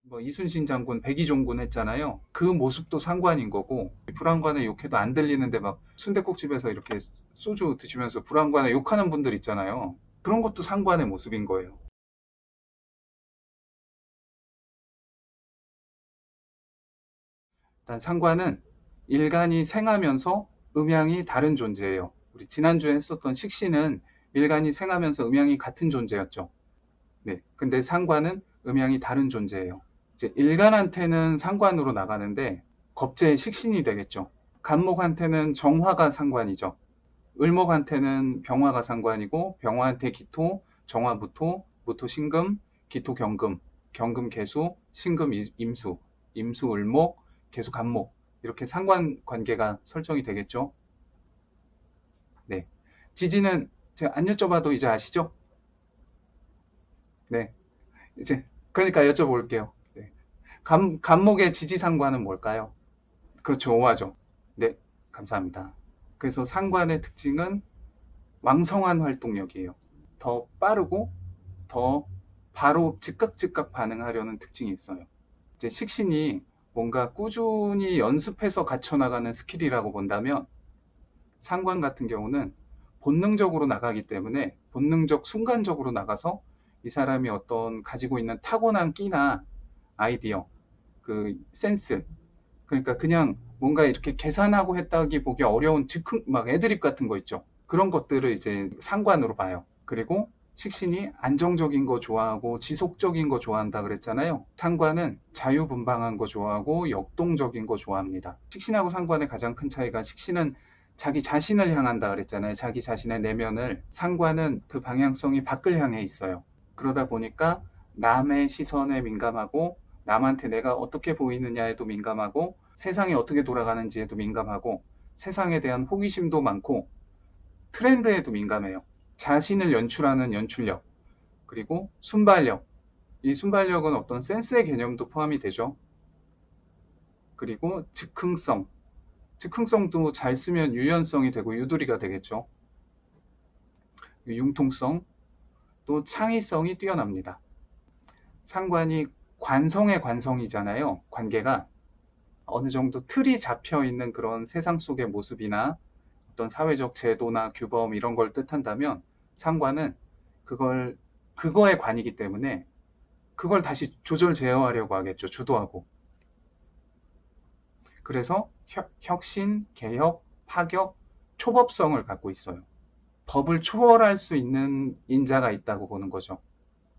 뭐 이순신 장군, 백의종군 했잖아요. 그 모습도 상관인 거고, 불안관에 욕해도 안 들리는데 막 순댓국집에서 이렇게 소주 드시면서 불안관에 욕하는 분들 있잖아요. 그런 것도 상관의 모습인 거예요. 일단 상관은 일간이 생하면서 음양이 다른 존재예요. 우리 지난주에 했었던 식신은 일간이 생하면서 음양이 같은 존재였죠. 네. 근데 상관은 음양이 다른 존재예요. 이제 일간한테는 상관으로 나가는데 겁재의 식신이 되겠죠. 간목한테는 정화가 상관이죠. 을목한테는 병화가 상관이고 병화한테 기토, 정화 무토, 무토 신금, 기토 경금, 경금 개수, 신금 임수, 임수 을목, 개수 간목 이렇게 상관 관계가 설정이 되겠죠. 네. 지지는 제가 안 여쭤봐도 이제 아시죠? 네. 이제 그러니까 여쭤볼게요. 네. 간목의 지지상관은 뭘까요? 그렇죠. 오화죠. 네. 감사합니다. 그래서 상관의 특징은 왕성한 활동력이에요. 더 빠르고 더 바로 즉각 반응하려는 특징이 있어요. 이제 식신이 뭔가 꾸준히 연습해서 갖춰나가는 스킬이라고 본다면 상관 같은 경우는 본능적으로 나가기 때문에 본능적 순간적으로 나가서 이 사람이 어떤 가지고 있는 타고난 끼나 아이디어, 그 센스, 그러니까 그냥 뭔가 이렇게 계산하고 했다기 보기 어려운 즉흥 막 애드립 같은 거 있죠. 그런 것들을 이제 상관으로 봐요. 그리고 식신이 안정적인 거 좋아하고 지속적인 거 좋아한다 그랬잖아요. 상관은 자유분방한 거 좋아하고 역동적인 거 좋아합니다. 식신하고 상관의 가장 큰 차이가 식신은 자기 자신을 향한다 그랬잖아요. 자기 자신의 내면을. 상관은 그 방향성이 밖을 향해 있어요. 그러다 보니까 남의 시선에 민감하고 남한테 내가 어떻게 보이느냐에도 민감하고 세상이 어떻게 돌아가는지에도 민감하고 세상에 대한 호기심도 많고 트렌드에도 민감해요. 자신을 연출하는 연출력, 그리고 순발력. 이 순발력은 어떤 센스의 개념도 포함이 되죠. 그리고 즉흥성. 즉흥성도 잘 쓰면 유연성이 되고 유두리가 되겠죠. 융통성, 또 창의성이 뛰어납니다. 상관이 관성의 관성이잖아요. 관계가 어느 정도 틀이 잡혀 있는 그런 세상 속의 모습이나 어떤 사회적 제도나 규범 이런 걸 뜻한다면 상관은 그걸 그거에 관이기 때문에 그걸 다시 조절 제어하려고 하겠죠. 주도하고. 그래서 혁신, 개혁, 파격, 초법성을 갖고 있어요. 법을 초월할 수 있는 인자가 있다고 보는 거죠.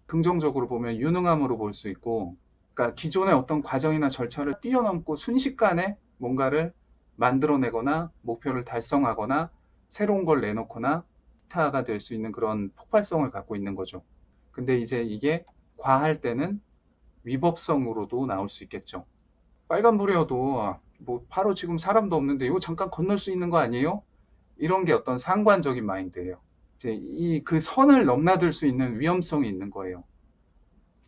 긍정적으로 보면 유능함으로 볼 수 있고, 그러니까 기존의 어떤 과정이나 절차를 뛰어넘고 순식간에 뭔가를 만들어내거나 목표를 달성하거나 새로운 걸 내놓거나 스타가 될 수 있는 그런 폭발성을 갖고 있는 거죠. 근데 이제 이게 과할 때는 위법성으로도 나올 수 있겠죠. 빨간불이어도 뭐 바로 지금 사람도 없는데 이거 잠깐 건널 수 있는 거 아니에요? 이런 게 어떤 상관적인 마인드예요. 이제 이 그 선을 넘나들 수 있는 위험성이 있는 거예요.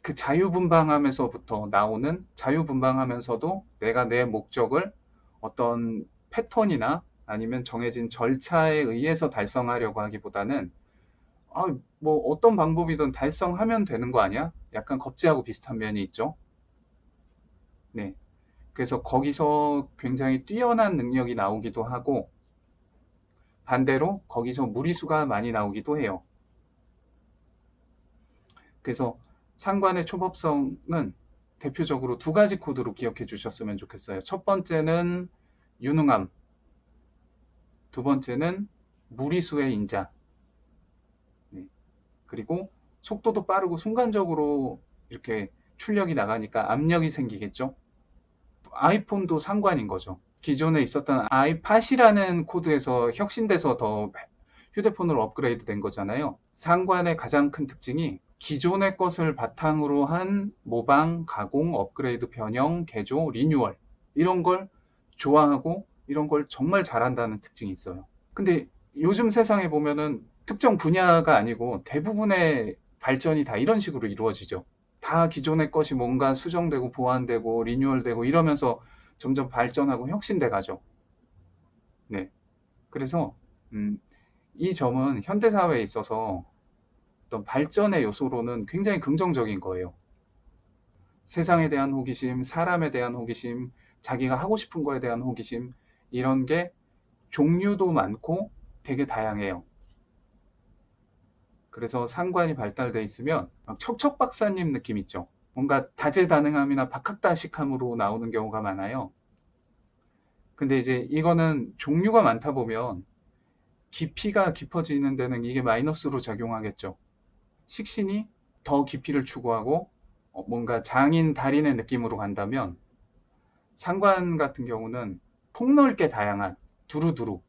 그 자유분방함에서부터 나오는 자유분방하면서도 내가 내 목적을 어떤 패턴이나 아니면 정해진 절차에 의해서 달성하려고 하기보다는 아, 뭐 어떤 방법이든 달성하면 되는 거 아니야? 약간 겁지하고 비슷한 면이 있죠. 네. 그래서 거기서 굉장히 뛰어난 능력이 나오기도 하고 반대로 거기서 무리수가 많이 나오기도 해요. 그래서 상관의 초법성은 대표적으로 두 가지 코드로 기억해 주셨으면 좋겠어요. 첫 번째는 유능함, 두 번째는 무리수의 인자. 네. 그리고 속도도 빠르고 순간적으로 이렇게 출력이 나가니까 압력이 생기겠죠. 아이폰도 상관인 거죠. 기존에 있었던 아이팟이라는 코드에서 혁신돼서 더 휴대폰으로 업그레이드 된 거잖아요. 상관의 가장 큰 특징이 기존의 것을 바탕으로 한 모방, 가공, 업그레이드, 변형, 개조, 리뉴얼 이런 걸 좋아하고 이런 걸 정말 잘한다는 특징이 있어요. 근데 요즘 세상에 보면은 특정 분야가 아니고 대부분의 발전이 다 이런 식으로 이루어지죠. 다 기존의 것이 뭔가 수정되고 보완되고 리뉴얼되고 이러면서 점점 발전하고 혁신돼 가죠. 네. 그래서 음, 이 점은 현대사회에 있어서 어떤 발전의 요소로는 굉장히 긍정적인 거예요. 세상에 대한 호기심, 사람에 대한 호기심, 자기가 하고 싶은 거에 대한 호기심, 이런 게 종류도 많고 되게 다양해요. 그래서 상관이 발달돼 있으면 막 척척 박사님 느낌 있죠. 뭔가 다재다능함이나 박학다식함으로 나오는 경우가 많아요. 근데 이제 이거는 종류가 많다 보면 깊이가 깊어지는 데는 이게 마이너스로 작용하겠죠. 식신이 더 깊이를 추구하고 뭔가 장인, 달인의 느낌으로 간다면 상관 같은 경우는 폭넓게 다양한 두루두루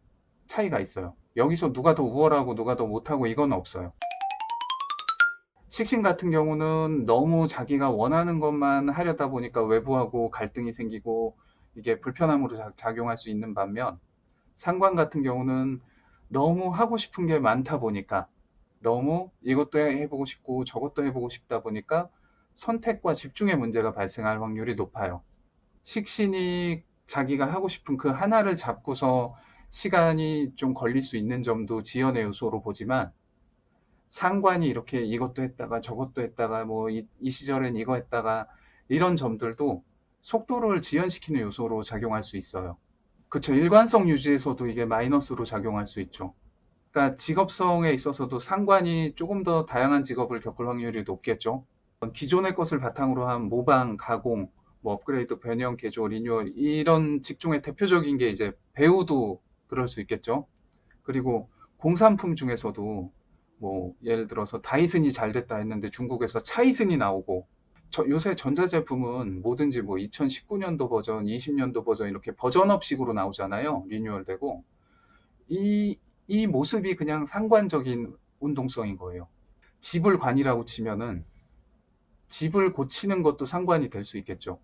차이가 있어요. 여기서 누가 더 우월하고 누가 더 못하고 이건 없어요. 식신 같은 경우는 너무 자기가 원하는 것만 하려다 보니까 외부하고 갈등이 생기고 이게 불편함으로 작용할 수 있는 반면 상관 같은 경우는 너무 하고 싶은 게 많다 보니까 너무 이것도 해보고 싶고 저것도 해보고 싶다 보니까 선택과 집중의 문제가 발생할 확률이 높아요. 식신이 자기가 하고 싶은 그 하나를 잡고서 시간이 좀 걸릴 수 있는 점도 지연의 요소로 보지만 상관이 이렇게 이것도 했다가 저것도 했다가 뭐 이 시절엔 이거 했다가 이런 점들도 속도를 지연시키는 요소로 작용할 수 있어요. 그쵸. 일관성 유지에서도 이게 마이너스로 작용할 수 있죠. 그러니까 직업성에 있어서도 상관이 조금 더 다양한 직업을 겪을 확률이 높겠죠. 기존의 것을 바탕으로 한 모방, 가공, 뭐 업그레이드, 변형, 개조, 리뉴얼 이런 직종의 대표적인 게 이제 배우도 그럴 수 있겠죠. 그리고 공산품 중에서도 뭐 예를 들어서 다이슨이 잘 됐다 했는데 중국에서 차이슨이 나오고 요새 전자제품은 뭐든지 뭐 2019년도 버전, 20년도 버전 이렇게 버전업식으로 나오잖아요. 리뉴얼되고 이 모습이 그냥 상관적인 운동성인 거예요. 집을 관이라고 치면은 집을 고치는 것도 상관이 될 수 있겠죠.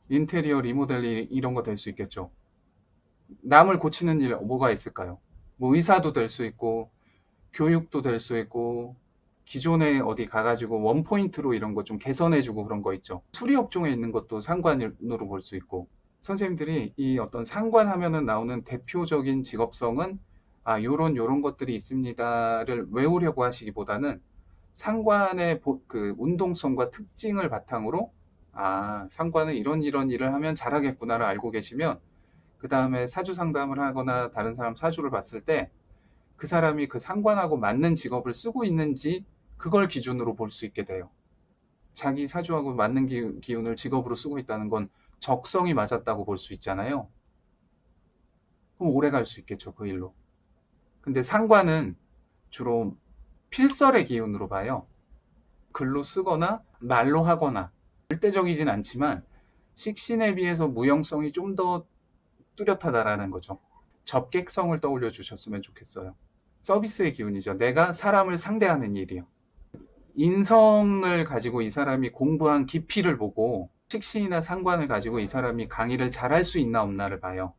인테리어 리모델링 이런 거 될 수 있겠죠. 남을 고치는 일 뭐가 있을까요? 뭐 의사도 될 수 있고 교육도 될 수 있고 기존에 어디 가가지고 원포인트로 이런 거 좀 개선해주고 그런 거 있죠. 수리 업종에 있는 것도 상관으로 볼 수 있고 선생님들이 이 어떤 상관하면은 나오는 대표적인 직업성은 요런 것들이 있습니다를 외우려고 하시기보다는 상관의 그 운동성과 특징을 바탕으로 상관은 이런 일을 하면 잘하겠구나를 알고 계시면 그 다음에 사주 상담을 하거나 다른 사람 사주를 봤을 때 그 사람이 그 상관하고 맞는 직업을 쓰고 있는지 그걸 기준으로 볼 수 있게 돼요. 자기 사주하고 맞는 기운을 직업으로 쓰고 있다는 건 적성이 맞았다고 볼 수 있잖아요. 그럼 오래 갈 수 있겠죠, 그 일로. 근데 상관은 주로 필설의 기운으로 봐요. 글로 쓰거나 말로 하거나 절대적이진 않지만 식신에 비해서 무형성이 좀 더 뚜렷하다라는 거죠. 접객성을 떠올려 주셨으면 좋겠어요. 서비스의 기운이죠. 내가 사람을 상대하는 일이요. 인성을 가지고 이 사람이 공부한 깊이를 보고 식신이나 상관을 가지고 이 사람이 강의를 잘할 수 있나 없나를 봐요.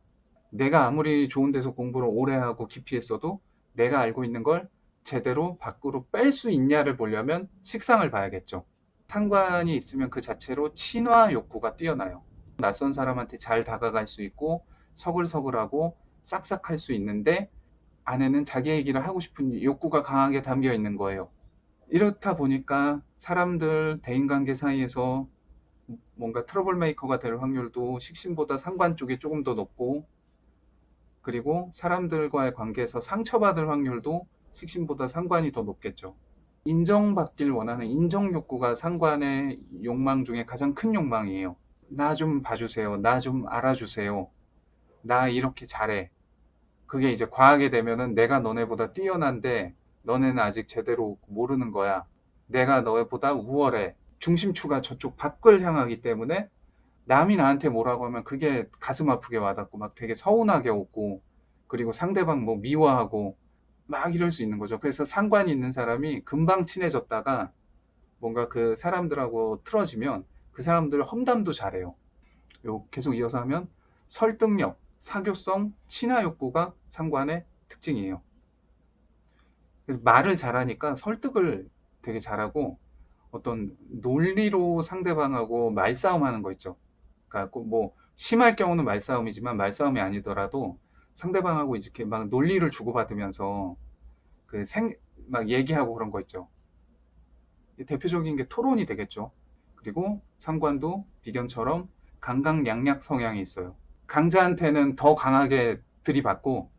내가 아무리 좋은 데서 공부를 오래 하고 깊이 했어도 내가 알고 있는 걸 제대로 밖으로 뺄 수 있냐를 보려면 식상을 봐야겠죠. 상관이 있으면 그 자체로 친화 욕구가 뛰어나요. 낯선 사람한테 잘 다가갈 수 있고 서글서글하고 싹싹할 수 있는데 안에는 자기 얘기를 하고 싶은 욕구가 강하게 담겨 있는 거예요. 이렇다 보니까 사람들 대인관계 사이에서 뭔가 트러블 메이커가 될 확률도 식신보다 상관 쪽이 조금 더 높고 그리고 사람들과의 관계에서 상처받을 확률도 식신보다 상관이 더 높겠죠. 인정받길 원하는 인정 욕구가 상관의 욕망 중에 가장 큰 욕망이에요. 나 좀 봐주세요. 나 좀 알아주세요. 나 이렇게 잘해. 그게 이제 과하게 되면은 내가 너네보다 뛰어난데 너네는 아직 제대로 모르는 거야. 내가 너네보다 우월해. 중심추가 저쪽 밖을 향하기 때문에 남이 나한테 뭐라고 하면 그게 가슴 아프게 와닿고 막 되게 서운하게 오고 그리고 상대방 뭐 미워하고 막 이럴 수 있는 거죠. 그래서 상관이 있는 사람이 금방 친해졌다가 뭔가 그 사람들하고 틀어지면 그 사람들 험담도 잘해요. 계속 이어서 하면 설득력, 사교성, 친화 욕구가 상관의 특징이에요. 그래서 말을 잘하니까 설득을 되게 잘하고 어떤 논리로 상대방하고 말싸움하는 거 있죠. 그러니까 꼭뭐 심할 경우는 말싸움이지만 말싸움이 아니더라도 상대방하고 이렇게 막 논리를 주고받으면서 막 얘기하고 그런 거 있죠. 대표적인 게 토론이 되겠죠. 그리고 상관도 비견처럼 강강약약 성향이 있어요. 강자한테는 더 강하게 들이받고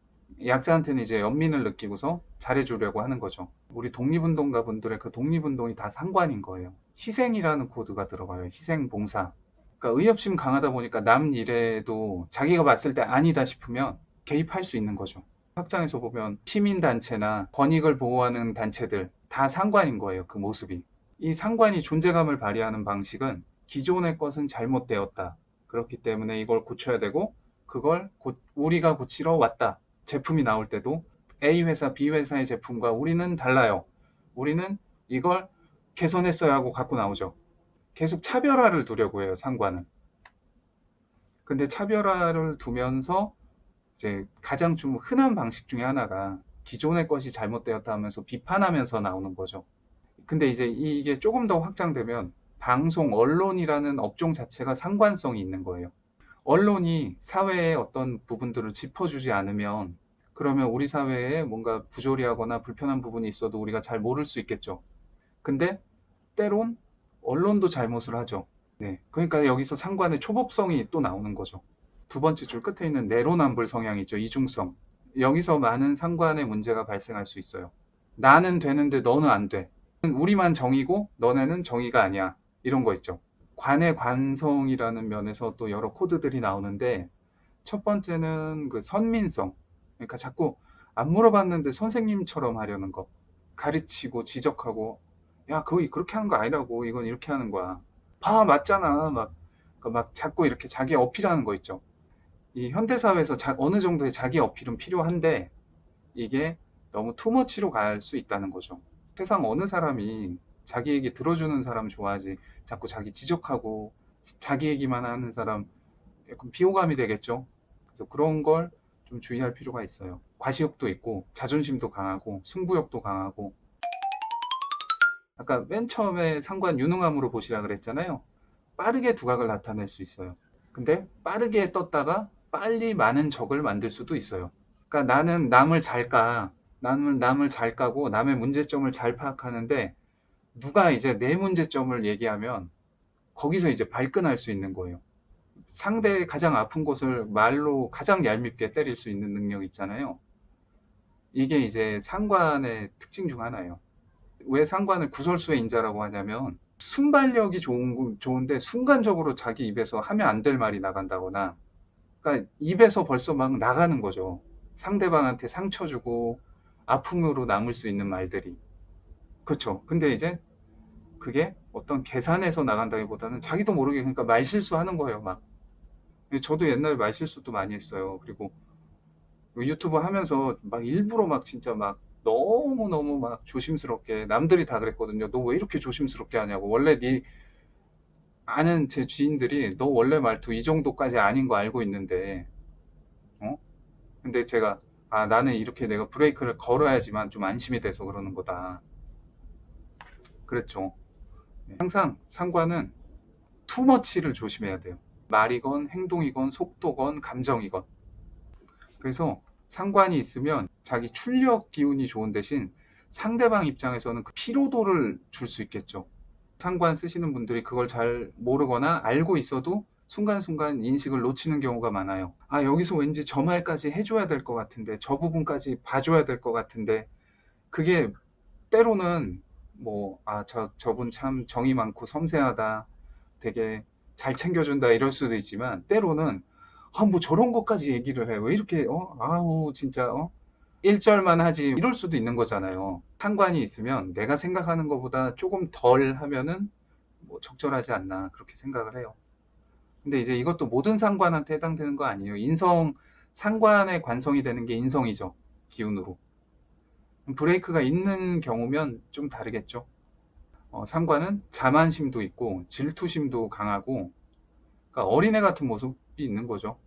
약자한테는 이제 연민을 느끼고서 잘해주려고 하는 거죠. 우리 독립운동가 분들의 그 독립운동이 다 상관인 거예요. 희생이라는 코드가 들어가요. 희생봉사. 그러니까 의협심 강하다 보니까 남 일에도 자기가 봤을 때 아니다 싶으면 개입할 수 있는 거죠. 확장해서 보면 시민단체나 권익을 보호하는 단체들 다 상관인 거예요. 그 모습이. 이 상관이 존재감을 발휘하는 방식은 기존의 것은 잘못되었다. 그렇기 때문에 이걸 고쳐야 되고 그걸 우리가 고치러 왔다. 제품이 나올 때도 A 회사, B 회사의 제품과 우리는 달라요. 우리는 이걸 개선했어야 하고 갖고 나오죠. 계속 차별화를 두려고 해요, 상관은. 근데 차별화를 두면서 이제 가장 좀 흔한 방식 중에 하나가 기존의 것이 잘못되었다 하면서 비판하면서 나오는 거죠. 근데 이제 이게 조금 더 확장되면 방송, 언론이라는 업종 자체가 상관성이 있는 거예요. 언론이 사회의 어떤 부분들을 짚어주지 않으면 그러면 우리 사회에 뭔가 부조리하거나 불편한 부분이 있어도 우리가 잘 모를 수 있겠죠. 근데 때론 언론도 잘못을 하죠. 네. 그러니까 여기서 상관의 초법성이 또 나오는 거죠. 두 번째 줄 끝에 있는 내로남불 성향이 있죠. 이중성. 여기서 많은 상관의 문제가 발생할 수 있어요. 나는 되는데 너는 안 돼. 우리만 정의고 너네는 정의가 아니야. 이런 거 있죠. 관의 관성이라는 면에서 또 여러 코드들이 나오는데 첫 번째는 그 선민성. 그러니까 자꾸 안 물어봤는데 선생님처럼 하려는 거. 가르치고 지적하고 야, 그거 그렇게 하는 거 아니라고. 이건 이렇게 하는 거야. 봐, 맞잖아. 막 자꾸 이렇게 자기 어필하는 거 있죠. 이 현대사회에서 어느 정도의 자기 어필은 필요한데 이게 너무 투머치로 갈 수 있다는 거죠. 세상 어느 사람이 자기 얘기 들어주는 사람 좋아하지 자꾸 자기 지적하고 자기 얘기만 하는 사람 약간 비호감이 되겠죠. 그래서 그런 걸 좀 주의할 필요가 있어요. 과시욕도 있고 자존심도 강하고 승부욕도 강하고 아까 맨 처음에 상관 유능함으로 보시라 그랬잖아요. 빠르게 두각을 나타낼 수 있어요. 근데 빠르게 떴다가 빨리 많은 적을 만들 수도 있어요. 그러니까 나는 남을 잘 까고 남의 문제점을 잘 파악하는데 누가 이제 내 문제점을 얘기하면 거기서 이제 발끈할 수 있는 거예요. 상대의 가장 아픈 곳을 말로 가장 얄밉게 때릴 수 있는 능력 있잖아요. 이게 이제 상관의 특징 중 하나예요. 왜 상관을 구설수의 인자라고 하냐면 순발력이 좋은데 순간적으로 자기 입에서 하면 안 될 말이 나간다거나 그러니까 입에서 벌써 막 나가는 거죠. 상대방한테 상처 주고 아픔으로 남을 수 있는 말들이. 그렇죠. 근데 이제 그게 어떤 계산해서 나간다기보다는 자기도 모르게 그러니까 말실수하는 거예요, 막. 저도 옛날에 말실수도 많이 했어요. 그리고 유튜브 하면서 막 일부러 막 진짜 막 너무너무 막 조심스럽게 남들이 다 그랬거든요. 너 왜 이렇게 조심스럽게 하냐고. 원래 네 아는 제 지인들이 너 원래 말투 이 정도까지 아닌 거 알고 있는데 어? 근데 제가 아 나는 이렇게 내가 브레이크를 걸어야지만 좀 안심이 돼서 그러는 거다. 그랬죠. 네. 항상 상관은 투머치를 조심해야 돼요. 말이건 행동이건 속도건 감정이건. 그래서 상관이 있으면 자기 출력 기운이 좋은 대신 상대방 입장에서는 그 피로도를 줄 수 있겠죠. 상관 쓰시는 분들이 그걸 잘 모르거나 알고 있어도 순간순간 인식을 놓치는 경우가 많아요. 아, 여기서 왠지 저 말까지 해줘야 될 것 같은데, 저 부분까지 봐줘야 될 것 같은데, 그게 때로는 뭐, 아, 저분 참 정이 많고 섬세하다, 되게 잘 챙겨준다 이럴 수도 있지만, 때로는 아, 뭐 저런 것까지 얘기를 해. 왜 이렇게, 아우, 진짜, 1절만 하지. 이럴 수도 있는 거잖아요. 상관이 있으면 내가 생각하는 것보다 조금 덜 하면은 뭐 적절하지 않나. 그렇게 생각을 해요. 근데 이제 이것도 모든 상관한테 해당되는 거 아니에요. 상관의 관성이 되는 게 인성이죠. 기운으로. 브레이크가 있는 경우면 좀 다르겠죠. 상관은 자만심도 있고 질투심도 강하고 그러니까 어린애 같은 모습이 있는 거죠.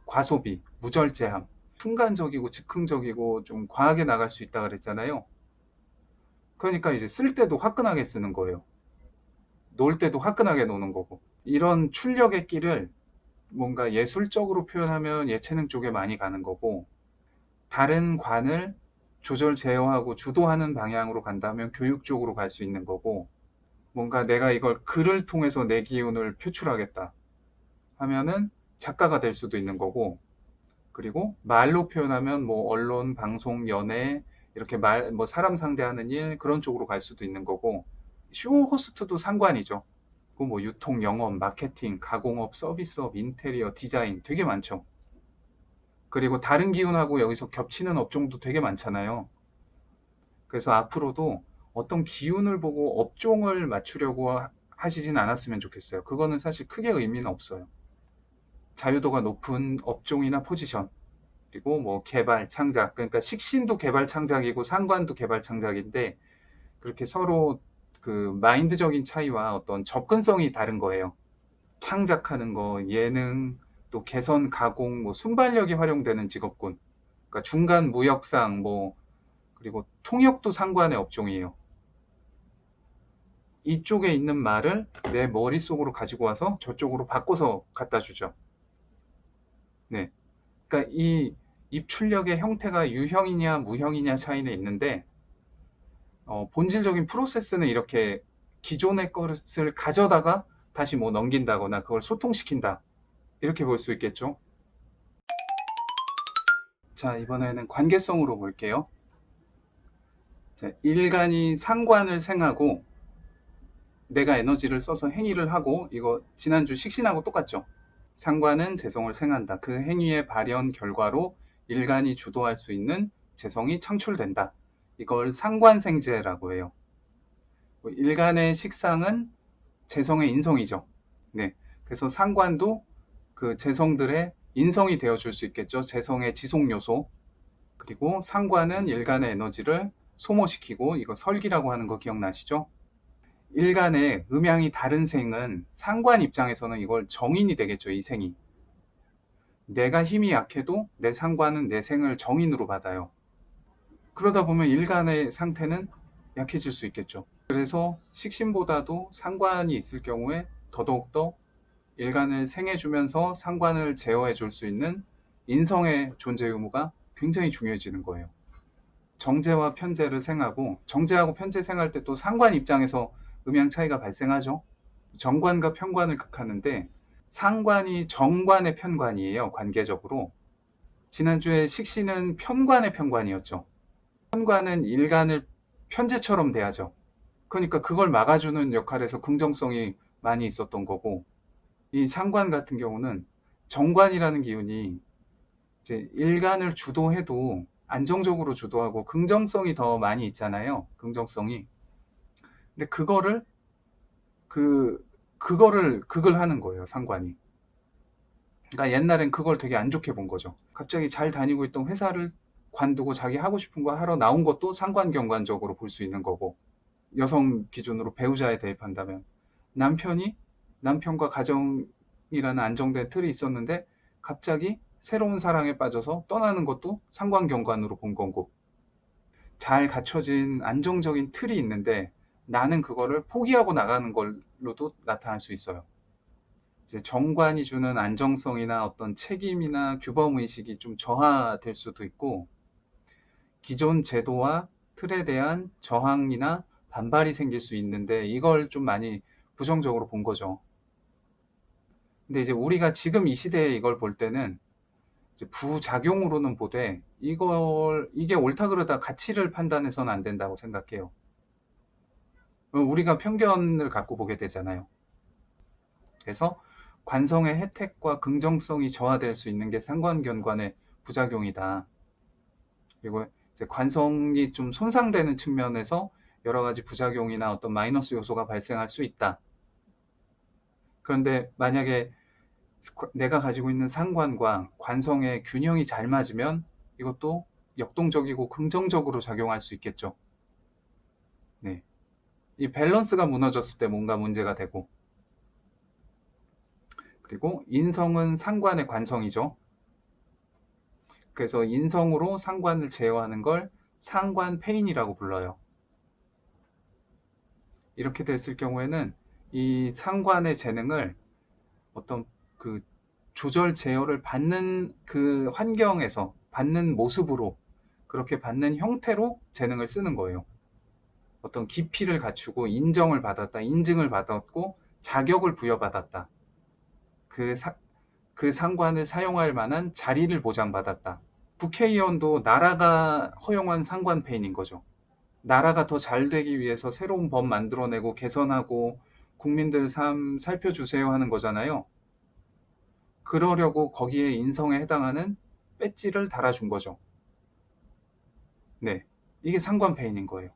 과소비, 무절제함, 순간적이고 즉흥적이고 좀 과하게 나갈 수 있다 그랬잖아요. 그러니까 이제 쓸 때도 화끈하게 쓰는 거예요. 놀 때도 화끈하게 노는 거고. 이런 출력의 끼를 뭔가 예술적으로 표현하면 예체능 쪽에 많이 가는 거고, 다른 관을 조절 제어하고 주도하는 방향으로 간다면 교육 쪽으로 갈 수 있는 거고, 뭔가 내가 이걸 글을 통해서 내 기운을 표출하겠다 하면은 작가가 될 수도 있는 거고, 그리고 말로 표현하면 뭐 언론, 방송, 연애 이렇게 뭐 사람 상대하는 일 그런 쪽으로 갈 수도 있는 거고, 쇼 호스트도 상관이죠. 그 뭐 유통, 영업, 마케팅, 가공업, 서비스업, 인테리어, 디자인 되게 많죠. 그리고 다른 기운하고 여기서 겹치는 업종도 되게 많잖아요. 그래서 앞으로도 어떤 기운을 보고 업종을 맞추려고 하시진 않았으면 좋겠어요. 그거는 사실 크게 의미는 없어요. 자유도가 높은 업종이나 포지션, 그리고 뭐 개발, 창작, 그러니까 식신도 개발 창작이고 상관도 개발 창작인데, 그렇게 서로 그 마인드적인 차이와 어떤 접근성이 다른 거예요. 창작하는 거, 예능, 또 개선, 가공, 뭐 순발력이 활용되는 직업군. 그러니까 중간 무역상, 뭐 그리고 통역도 상관의 업종이에요. 이쪽에 있는 말을 내 머릿속으로 가지고 와서 저쪽으로 바꿔서 갖다 주죠. 네. 그러니까 이 입출력의 형태가 유형이냐 무형이냐 차이는 있는데, 본질적인 프로세스는 이렇게 기존의 것을 가져다가 다시 뭐 넘긴다거나 그걸 소통시킨다. 이렇게 볼 수 있겠죠. 자, 이번에는 관계성으로 볼게요. 자, 일간이 상관을 생하고 내가 에너지를 써서 행위를 하고, 이거 지난주 식신하고 똑같죠. 상관은 재성을 생한다. 그 행위의 발현 결과로 일간이 주도할 수 있는 재성이 창출된다. 이걸 상관생재라고 해요. 일간의 식상은 재성의 인성이죠. 네. 그래서 상관도 그 재성들의 인성이 되어줄 수 있겠죠. 재성의 지속 요소. 그리고 상관은 일간의 에너지를 소모시키고, 이거 설기라고 하는 거 기억나시죠? 일간의 음양이 다른 생은 상관 입장에서는 이걸 정인이 되겠죠. 이 생이. 내가 힘이 약해도 내 상관은 내 생을 정인으로 받아요. 그러다 보면 일간의 상태는 약해질 수 있겠죠. 그래서 식신보다도 상관이 있을 경우에 더더욱더 일간을 생해주면서 상관을 제어해 줄 수 있는 인성의 존재 의무가 굉장히 중요해지는 거예요. 정제와 편제를 생하고, 정제하고 편제 생할 때 또 상관 입장에서 음양 차이가 발생하죠. 정관과 편관을 극하는데, 상관이 정관의 편관이에요. 관계적으로. 지난주에 식신은 편관의 편관이었죠. 편관은 일간을 편제처럼 대하죠. 그러니까 그걸 막아주는 역할에서 긍정성이 많이 있었던 거고, 이 상관 같은 경우는 정관이라는 기운이 이제 일간을 주도해도 안정적으로 주도하고 긍정성이 더 많이 있잖아요. 긍정성이. 근데 그거를 극을 하는 거예요, 상관이. 그러니까 옛날엔 그걸 되게 안 좋게 본 거죠. 갑자기 잘 다니고 있던 회사를 관두고 자기 하고 싶은 거 하러 나온 것도 상관경관적으로 볼 수 있는 거고, 여성 기준으로 배우자에 대입한다면 남편이 남편과 가정이라는 안정된 틀이 있었는데 갑자기 새로운 사랑에 빠져서 떠나는 것도 상관경관으로 본 거고, 잘 갖춰진 안정적인 틀이 있는데 나는 그거를 포기하고 나가는 걸로도 나타날 수 있어요. 이제 정관이 주는 안정성이나 어떤 책임이나 규범 의식이 좀 저하될 수도 있고, 기존 제도와 틀에 대한 저항이나 반발이 생길 수 있는데, 이걸 좀 많이 부정적으로 본 거죠. 근데 이제 우리가 지금 이 시대에 이걸 볼 때는 이제 부작용으로는 보되, 이게 옳다 그르다 가치를 판단해서는 안 된다고 생각해요. 우리가 편견을 갖고 보게 되잖아요. 그래서 관성의 혜택과 긍정성이 저하될 수 있는 게 상관견관의 부작용이다. 그리고 이제 관성이 좀 손상되는 측면에서 여러 가지 부작용이나 어떤 마이너스 요소가 발생할 수 있다. 그런데 만약에 내가 가지고 있는 상관과 관성의 균형이 잘 맞으면 이것도 역동적이고 긍정적으로 작용할 수 있겠죠. 네. 이 밸런스가 무너졌을 때 뭔가 문제가 되고, 그리고 인성은 상관의 관성이죠. 그래서 인성으로 상관을 제어하는 걸 상관폐인이라고 불러요. 이렇게 됐을 경우에는 이 상관의 재능을 어떤 그 조절 제어를 받는 그 환경에서 받는 모습으로, 그렇게 받는 형태로 재능을 쓰는 거예요. 어떤 깊이를 갖추고 인정을 받았다, 인증을 받았고 자격을 부여받았다. 그, 그 상관을 사용할 만한 자리를 보장받았다. 국회의원도 나라가 허용한 상관 페인인 거죠. 나라가 더 잘 되기 위해서 새로운 법 만들어내고 개선하고 국민들 삶 살펴주세요 하는 거잖아요. 그러려고 거기에 인성에 해당하는 배지를 달아준 거죠. 네, 이게 상관 페인인 거예요.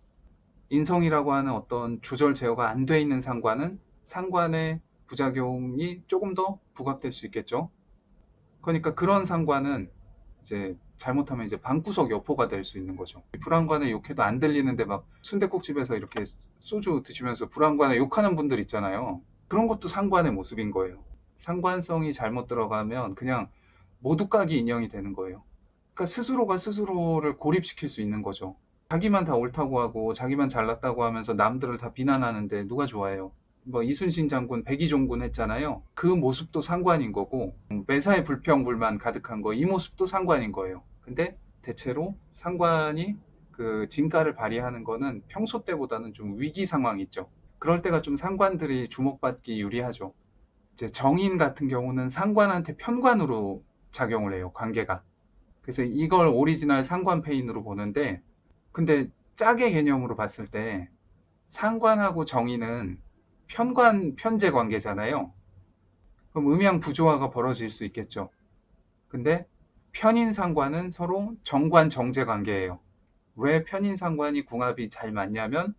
인성이라고 하는 어떤 조절 제어가 안 돼 있는 상관은 상관의 부작용이 조금 더 부각될 수 있겠죠. 그러니까 그런 상관은 이제 잘못하면 이제 방구석 여포가 될 수 있는 거죠. 불안관에 욕해도 안 들리는데 막 순댓국집에서 이렇게 소주 드시면서 불안관에 욕하는 분들 있잖아요. 그런 것도 상관의 모습인 거예요. 상관성이 잘못 들어가면 그냥 모두까기 인형이 되는 거예요. 그러니까 스스로가 스스로를 고립시킬 수 있는 거죠. 자기만 다 옳다고 하고 자기만 잘났다고 하면서 남들을 다 비난하는데 누가 좋아해요? 뭐 이순신 장군 백의종군 했잖아요. 그 모습도 상관인 거고 매사에 불평불만 가득한 거 이 모습도 상관인 거예요. 근데 대체로 상관이 그 진가를 발휘하는 거는 평소 때보다는 좀 위기 상황이 있죠. 그럴 때가 좀 상관들이 주목받기 유리하죠. 이제 정인 같은 경우는 상관한테 편관으로 작용을 해요, 관계가. 그래서 이걸 오리지널 상관 페인으로 보는데, 근데 짝의 개념으로 봤을 때 상관하고 정인은 편관 편제 관계잖아요. 그럼 음양 부조화가 벌어질 수 있겠죠. 근데 편인 상관은 서로 정관 정제 관계예요. 왜 편인 상관이 궁합이 잘 맞냐면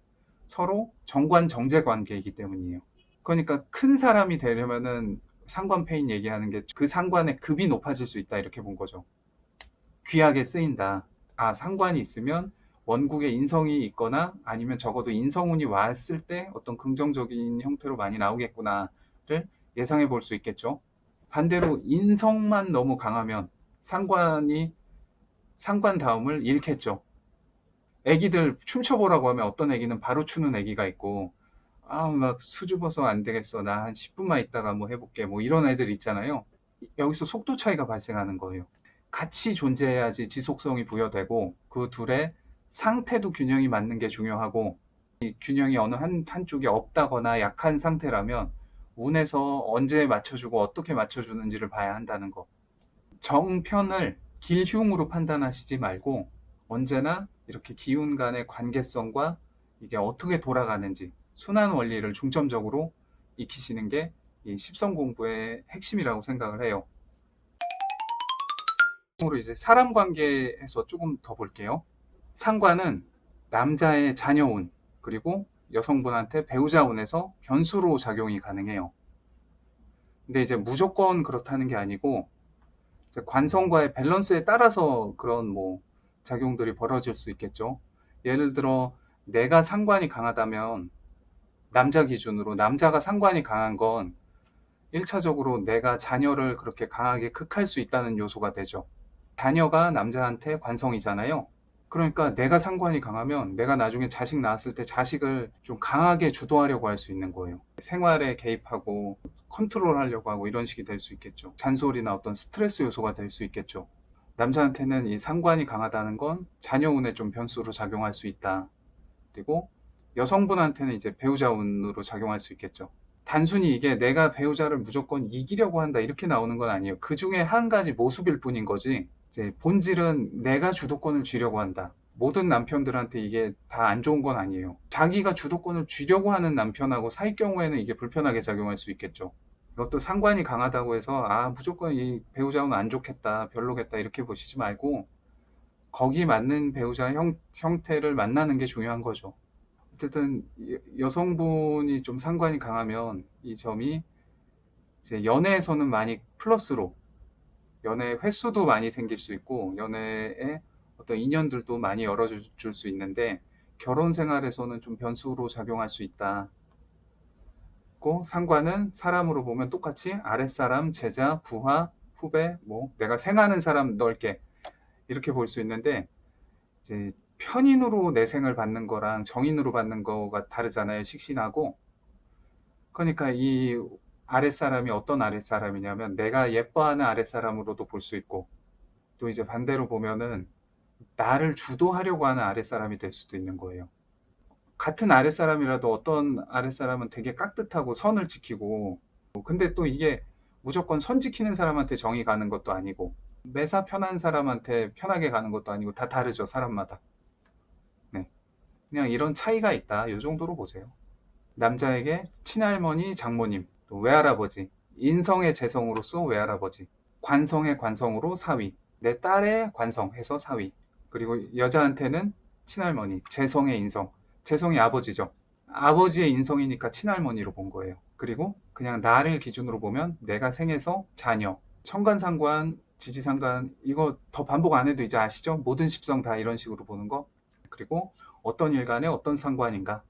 서로 정관 정제 관계이기 때문이에요. 그러니까 큰 사람이 되려면은 상관 페인 얘기하는 게 그 상관의 급이 높아질 수 있다 이렇게 본 거죠. 귀하게 쓰인다. 아, 상관이 있으면 원국에 인성이 있거나 아니면 적어도 인성운이 왔을 때 어떤 긍정적인 형태로 많이 나오겠구나를 예상해 볼 수 있겠죠. 반대로 인성만 너무 강하면 상관이 상관 다음을 잃겠죠. 애기들 춤춰보라고 하면 어떤 애기는 바로 추는 애기가 있고 아, 막 수줍어서 안 되겠어. 나 한 10분만 있다가 뭐 해볼게. 뭐 이런 애들 있잖아요. 여기서 속도 차이가 발생하는 거예요. 같이 존재해야지 지속성이 부여되고 그 둘의 상태도 균형이 맞는 게 중요하고 이 균형이 어느 한쪽이 없다거나 약한 상태라면 운에서 언제 맞춰주고 어떻게 맞춰주는지를 봐야 한다는 거. 정편을 길흉으로 판단하시지 말고 언제나 이렇게 기운 간의 관계성과 이게 어떻게 돌아가는지 순환 원리를 중점적으로 익히시는 게 이 십성 공부의 핵심이라고 생각을 해요. 으로 이제 사람 관계에서 조금 더 볼게요. 상관은 남자의 자녀운 그리고 여성분한테 배우자운에서 변수로 작용이 가능해요. 근데 이제 무조건 그렇다는 게 아니고 이제 관성과의 밸런스에 따라서 그런 뭐 작용들이 벌어질 수 있겠죠. 예를 들어 내가 상관이 강하다면 남자 기준으로 남자가 상관이 강한 건 1차적으로 내가 자녀를 그렇게 강하게 극할 수 있다는 요소가 되죠. 자녀가 남자한테 관성이잖아요. 그러니까 내가 상관이 강하면 내가 나중에 자식 낳았을 때 자식을 좀 강하게 주도하려고 할 수 있는 거예요. 생활에 개입하고 컨트롤하려고 하고 이런 식이 될 수 있겠죠. 잔소리나 어떤 스트레스 요소가 될 수 있겠죠. 남자한테는 이 상관이 강하다는 건 자녀운에 좀 변수로 작용할 수 있다. 그리고 여성분한테는 이제 배우자 운으로 작용할 수 있겠죠. 단순히 이게 내가 배우자를 무조건 이기려고 한다 이렇게 나오는 건 아니에요. 그 중에 한 가지 모습일 뿐인 거지. 이제 본질은 내가 주도권을 쥐려고 한다. 모든 남편들한테 이게 다 안 좋은 건 아니에요. 자기가 주도권을 쥐려고 하는 남편하고 사귈 경우에는 이게 불편하게 작용할 수 있겠죠. 이것도 상관이 강하다고 해서 아 무조건 이 배우자는 안 좋겠다 별로겠다 이렇게 보시지 말고 거기 맞는 배우자 형태를 만나는 게 중요한 거죠. 어쨌든 여성분이 좀 상관이 강하면 이 점이 이제 연애에서는 많이 플러스로 연애 횟수도 많이 생길 수 있고 연애의 어떤 인연들도 많이 열어줄 수 있는데 결혼 생활에서는 좀 변수로 작용할 수 있다. 고 상관은 사람으로 보면 똑같이 아랫사람, 제자, 부하, 후배, 뭐 내가 생하는 사람 넓게 이렇게 볼 수 있는데 이제 편인으로 내생을 받는 거랑 정인으로 받는 거가 다르잖아요. 식신하고. 그러니까 이 아랫사람이 어떤 아랫사람이냐면 내가 예뻐하는 아랫사람으로도 볼 수 있고 또 이제 반대로 보면은 나를 주도하려고 하는 아랫사람이 될 수도 있는 거예요. 같은 아랫사람이라도 어떤 아랫사람은 되게 깍듯하고 선을 지키고, 근데 또 이게 무조건 선 지키는 사람한테 정이 가는 것도 아니고, 매사 편한 사람한테 편하게 가는 것도 아니고, 다 다르죠, 사람마다. 네. 그냥 이런 차이가 있다. 이 정도로 보세요. 남자에게 친할머니, 장모님, 또 외할아버지, 인성의 재성으로서 외할아버지, 관성의 관성으로 사위, 내 딸의 관성 해서 사위, 그리고 여자한테는 친할머니, 재성의 인성, 재성이 아버지죠. 아버지의 인성이니까 친할머니로 본 거예요. 그리고 그냥 나를 기준으로 보면 내가 생에서 자녀, 천간상관, 지지상관, 이거 더 반복 안 해도 이제 아시죠? 모든 십성 다 이런 식으로 보는 거. 그리고 어떤 일간에 어떤 상관인가,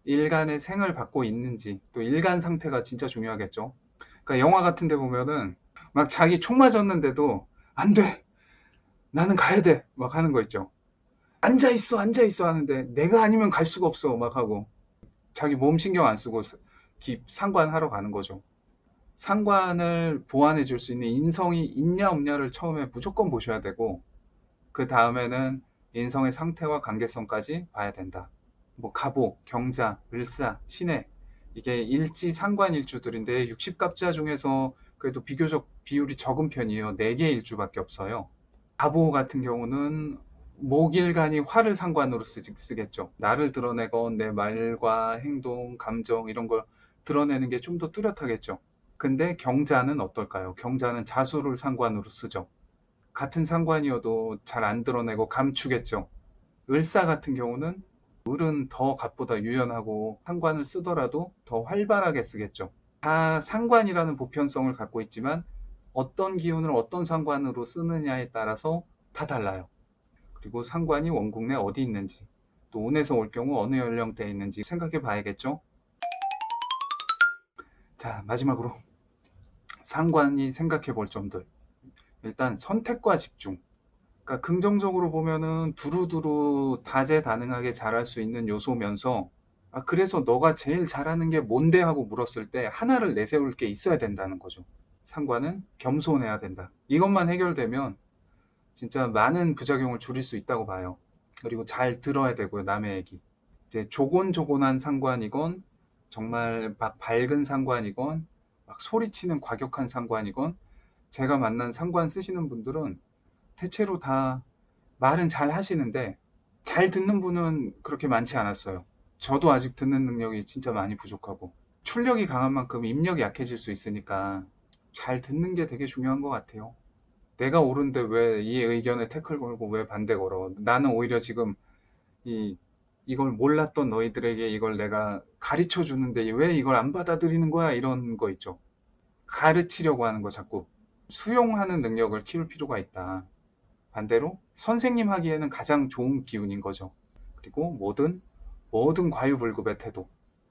일간의 생을 받고 있는지, 또 일간 상태가 진짜 중요하겠죠. 그러니까 영화 같은 데 보면은 막 자기 총 맞았는데도 안 돼! 나는 가야 돼! 막 하는 거 있죠. 앉아 있어, 앉아 있어 하는데 내가 아니면 갈 수가 없어 막 하고 자기 몸 신경 안 쓰고 상관하러 가는 거죠. 상관을 보완해 줄 수 있는 인성이 있냐 없냐를 처음에 무조건 보셔야 되고, 그 다음에는 인성의 상태와 관계성까지 봐야 된다. 뭐 갑오, 경자, 을사, 신해, 이게 일지 상관일주들인데 60갑자 중에서 그래도 비교적 비율이 적은 편이에요. 4개 일주밖에 없어요. 갑오 같은 경우는 목일간이 화를 상관으로 쓰겠죠. 나를 드러내건 내 말과 행동, 감정 이런 걸 드러내는 게 좀 더 뚜렷하겠죠. 근데 경자는 어떨까요? 경자는 자수를 상관으로 쓰죠. 같은 상관이어도 잘 안 드러내고 감추겠죠. 을사 같은 경우는 을은 더 갑보다 유연하고 상관을 쓰더라도 더 활발하게 쓰겠죠. 다 상관이라는 보편성을 갖고 있지만 어떤 기운을 어떤 상관으로 쓰느냐에 따라서 다 달라요. 그리고 상관이 원국 내 어디 있는지, 또 운에서 올 경우 어느 연령대에 있는지 생각해 봐야겠죠. 자, 마지막으로 상관이 생각해 볼 점들. 일단 선택과 집중. 그러니까 긍정적으로 보면은 두루두루 다재다능하게 잘할 수 있는 요소면서, 그래서 너가 제일 잘하는 게 뭔데 하고 물었을 때 하나를 내세울 게 있어야 된다는 거죠. 상관은 겸손해야 된다. 이것만 해결되면 진짜 많은 부작용을 줄일 수 있다고 봐요. 그리고 잘 들어야 되고요, 남의 얘기. 이제 조곤조곤한 상관이건, 정말 막 밝은 상관이건, 막 소리치는 과격한 상관이건, 제가 만난 상관 쓰시는 분들은 대체로 다 말은 잘 하시는데 잘 듣는 분은 그렇게 많지 않았어요. 저도 아직 듣는 능력이 진짜 많이 부족하고, 출력이 강한 만큼 입력이 약해질 수 있으니까 잘 듣는 게 되게 중요한 것 같아요. 내가 옳은데 왜 이 의견에 태클 걸고 왜 반대 걸어? 나는 오히려 지금 이걸 몰랐던 너희들에게 이걸 내가 가르쳐 주는데 왜 이걸 안 받아들이는 거야? 이런 거 있죠. 가르치려고 하는 거 자꾸. 수용하는 능력을 키울 필요가 있다. 반대로 선생님 하기에는 가장 좋은 기운인 거죠. 그리고 모든 과유불급의 태도.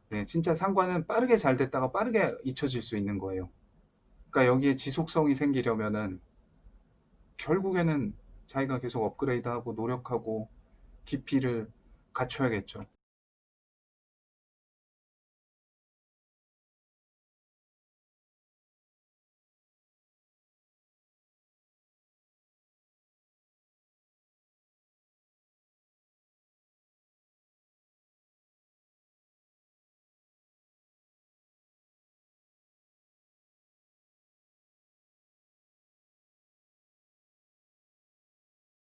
네, 진짜 상관은 빠르게 잘 됐다가 빠르게 잊혀질 수 있는 거예요. 그러니까 여기에 지속성이 생기려면은 결국에는 자기가 계속 업그레이드하고 노력하고 깊이를 갖춰야겠죠.